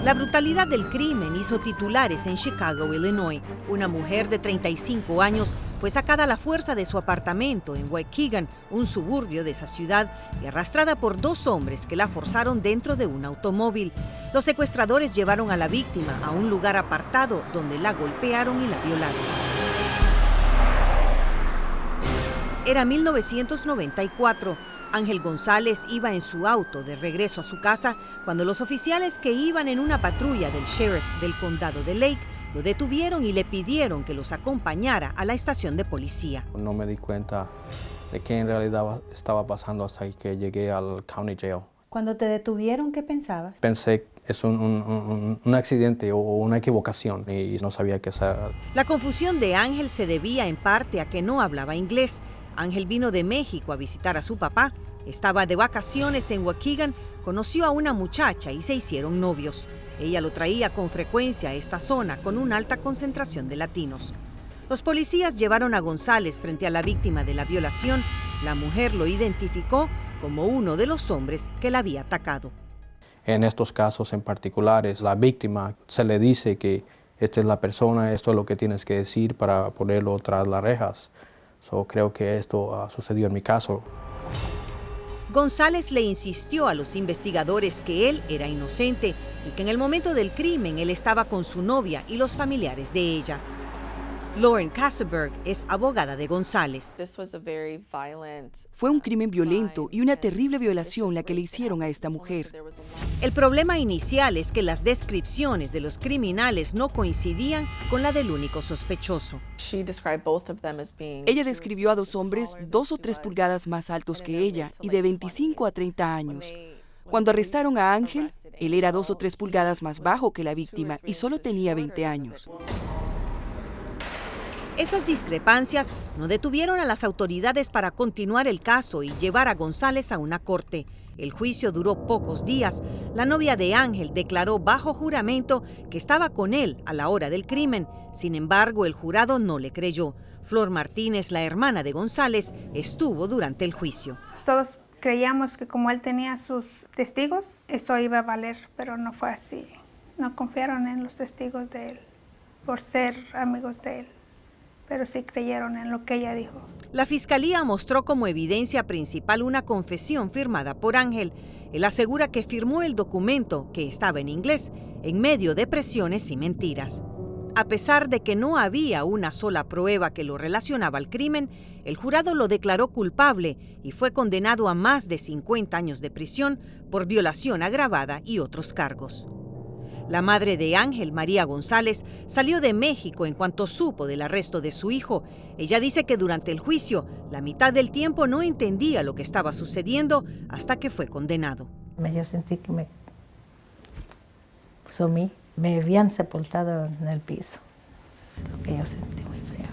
La brutalidad del crimen hizo titulares en Chicago, Illinois. Una mujer de 35 años fue sacada a la fuerza de su apartamento en Waukegan, un suburbio de esa ciudad, y arrastrada por dos hombres que la forzaron dentro de un automóvil. Los secuestradores llevaron a la víctima a un lugar apartado donde la golpearon y la violaron. Era 1994. Ángel González iba en su auto de regreso a su casa cuando los oficiales que iban en una patrulla del sheriff del condado de Lake lo detuvieron y le pidieron que los acompañara a la estación de policía. No me di cuenta de qué en realidad estaba pasando hasta que llegué al county jail. Cuando te detuvieron, ¿qué pensabas? Pensé que es un accidente o una equivocación y no sabía qué hacer. La confusión de Ángel se debía en parte a que no hablaba inglés. Ángel vino de México a visitar a su papá. Estaba de vacaciones en Waukegan, conoció a una muchacha y se hicieron novios. Ella lo traía con frecuencia a esta zona con una alta concentración de latinos. Los policías llevaron a González frente a la víctima de la violación. La mujer lo identificó como uno de los hombres que la había atacado. En estos casos en particulares, la víctima se le dice que esta es la persona, esto es lo que tienes que decir para ponerlo tras las rejas. Creo que esto sucedió en mi caso. González le insistió a los investigadores que él era inocente y que en el momento del crimen él estaba con su novia y los familiares de ella. Lauren Kasselberg es abogada de González. Fue un crimen violento y una terrible violación la que le hicieron a esta mujer. El problema inicial es que las descripciones de los criminales no coincidían con la del único sospechoso. Ella describió a dos hombres 2 o 3 pulgadas más altos que ella y de 25 a 30 años. Cuando arrestaron a Ángel, él era 2 o 3 pulgadas más bajo que la víctima y solo tenía 20 años. Esas discrepancias no detuvieron a las autoridades para continuar el caso y llevar a González a una corte. El juicio duró pocos días. La novia de Ángel declaró bajo juramento que estaba con él a la hora del crimen. Sin embargo, el jurado no le creyó. Flor Martínez, la hermana de González, estuvo durante el juicio. Todos creíamos que como él tenía sus testigos, eso iba a valer, pero no fue así. No confiaron en los testigos de él por ser amigos de él, pero sí creyeron en lo que ella dijo. La fiscalía mostró como evidencia principal una confesión firmada por Ángel. Él asegura que firmó el documento, que estaba en inglés, en medio de presiones y mentiras. A pesar de que no había una sola prueba que lo relacionaba al crimen, el jurado lo declaró culpable y fue condenado a más de 50 años de prisión por violación agravada y otros cargos. La madre de Ángel, María González, salió de México en cuanto supo del arresto de su hijo. Ella dice que durante el juicio, la mitad del tiempo no entendía lo que estaba sucediendo hasta que fue condenado. Yo sentí que me habían sepultado en el piso, lo que yo sentí muy feo.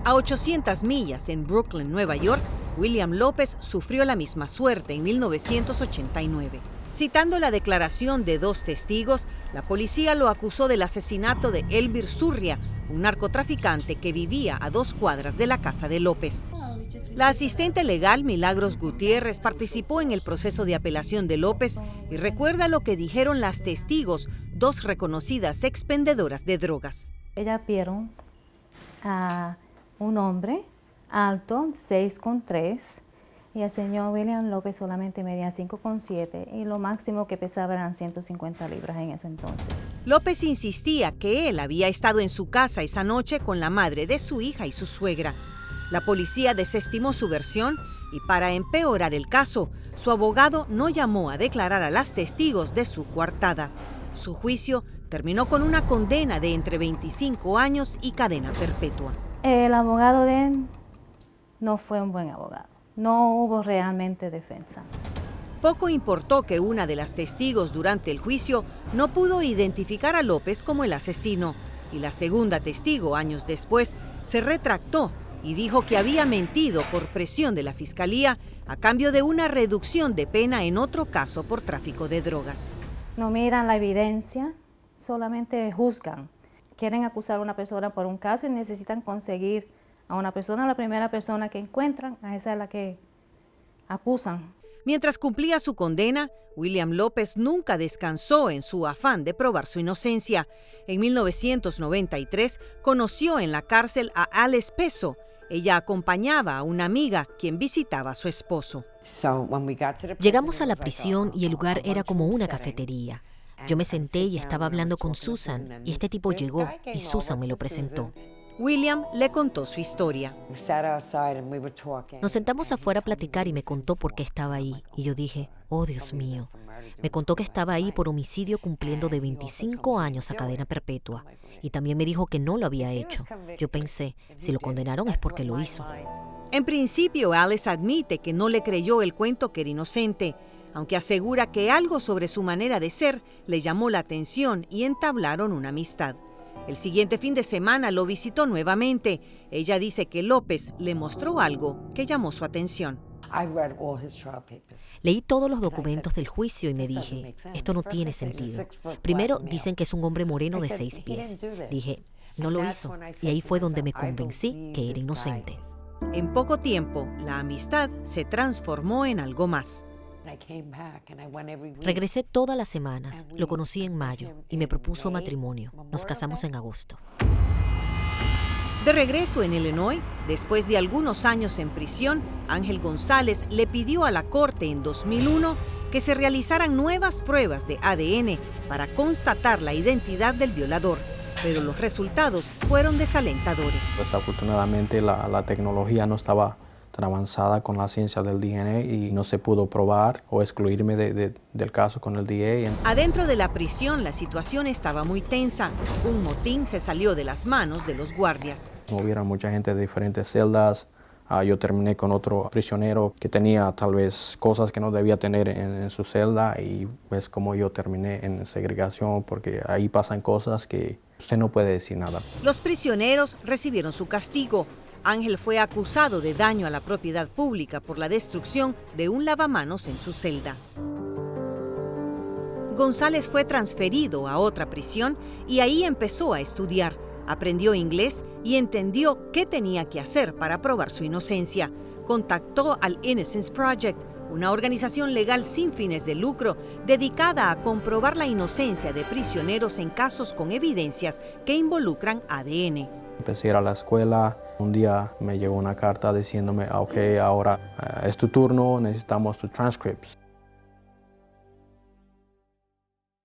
A 800 millas en Brooklyn, Nueva York, William López sufrió la misma suerte en 1989. Citando la declaración de dos testigos, la policía lo acusó del asesinato de Elvir Zurria, un narcotraficante que vivía a 2 cuadras de la casa de López. La asistente legal Milagros Gutiérrez participó en el proceso de apelación de López y recuerda lo que dijeron las testigos, 2 reconocidas expendedoras de drogas. Ellas vieron a un hombre alto, 6'3", y el señor William López solamente medía 5'7", y lo máximo que pesaba eran 150 libras en ese entonces. López insistía que él había estado en su casa esa noche con la madre de su hija y su suegra. La policía desestimó su versión y para empeorar el caso, su abogado no llamó a declarar a las testigos de su coartada. Su juicio terminó con una condena de entre 25 años y cadena perpetua. El abogado de él no fue un buen abogado. No hubo realmente defensa. Poco importó que una de las testigos durante el juicio no pudo identificar a López como el asesino, y la segunda testigo, años después, se retractó y dijo que había mentido por presión de la fiscalía a cambio de una reducción de pena en otro caso por tráfico de drogas. No miran la evidencia, solamente juzgan. Quieren acusar a una persona por un caso y necesitan conseguir a una persona, la primera persona que encuentran, a esa es la que acusan. Mientras cumplía su condena, William López nunca descansó en su afán de probar su inocencia. En 1993 conoció en la cárcel a Alice Peso. Ella acompañaba a una amiga quien visitaba a su esposo. Llegamos a la prisión y el lugar era como una cafetería. Yo me senté y estaba hablando con Susan y este tipo llegó y Susan me lo presentó. William le contó su historia. Nos sentamos afuera a platicar y me contó por qué estaba ahí. Y yo dije, oh Dios mío. Me contó que estaba ahí por homicidio cumpliendo de 25 años a cadena perpetua. Y también me dijo que no lo había hecho. Yo pensé, si lo condenaron es porque lo hizo. En principio, Alice admite que no le creyó el cuento que era inocente, aunque asegura que algo sobre su manera de ser le llamó la atención y entablaron una amistad. El siguiente fin de semana lo visitó nuevamente. Ella dice que López le mostró algo que llamó su atención. Leí todos los documentos del juicio y me dije, esto no tiene sentido. Primero, dicen que es un hombre moreno de 6 pies. Dije, no lo hizo. Y ahí fue donde me convencí que era inocente. En poco tiempo, la amistad se transformó en algo más. Regresé todas las semanas, lo conocí en mayo y me propuso matrimonio. Nos casamos en agosto. De regreso en Illinois, después de algunos años en prisión, Ángel González le pidió a la corte en 2001 que se realizaran nuevas pruebas de ADN para constatar la identidad del violador, pero los resultados fueron desalentadores. Desafortunadamente la tecnología no estaba tan avanzada con la ciencia del DNA y no se pudo probar o excluirme del caso con el DNA. Adentro de la prisión la situación estaba muy tensa. Un motín se salió de las manos de los guardias. Hubieron mucha gente de diferentes celdas. Yo terminé con otro prisionero que tenía tal vez cosas que no debía tener en su celda y es como yo terminé en segregación porque ahí pasan cosas que usted no puede decir nada. Los prisioneros recibieron su castigo. Ángel fue acusado de daño a la propiedad pública por la destrucción de un lavamanos en su celda. González fue transferido a otra prisión y ahí empezó a estudiar. Aprendió inglés y entendió qué tenía que hacer para probar su inocencia. Contactó al Innocence Project, una organización legal sin fines de lucro dedicada a comprobar la inocencia de prisioneros en casos con evidencias que involucran ADN. Empecé a ir a la escuela. Un día me llegó una carta diciéndome, ok, ahora es tu turno, necesitamos tus transcripts.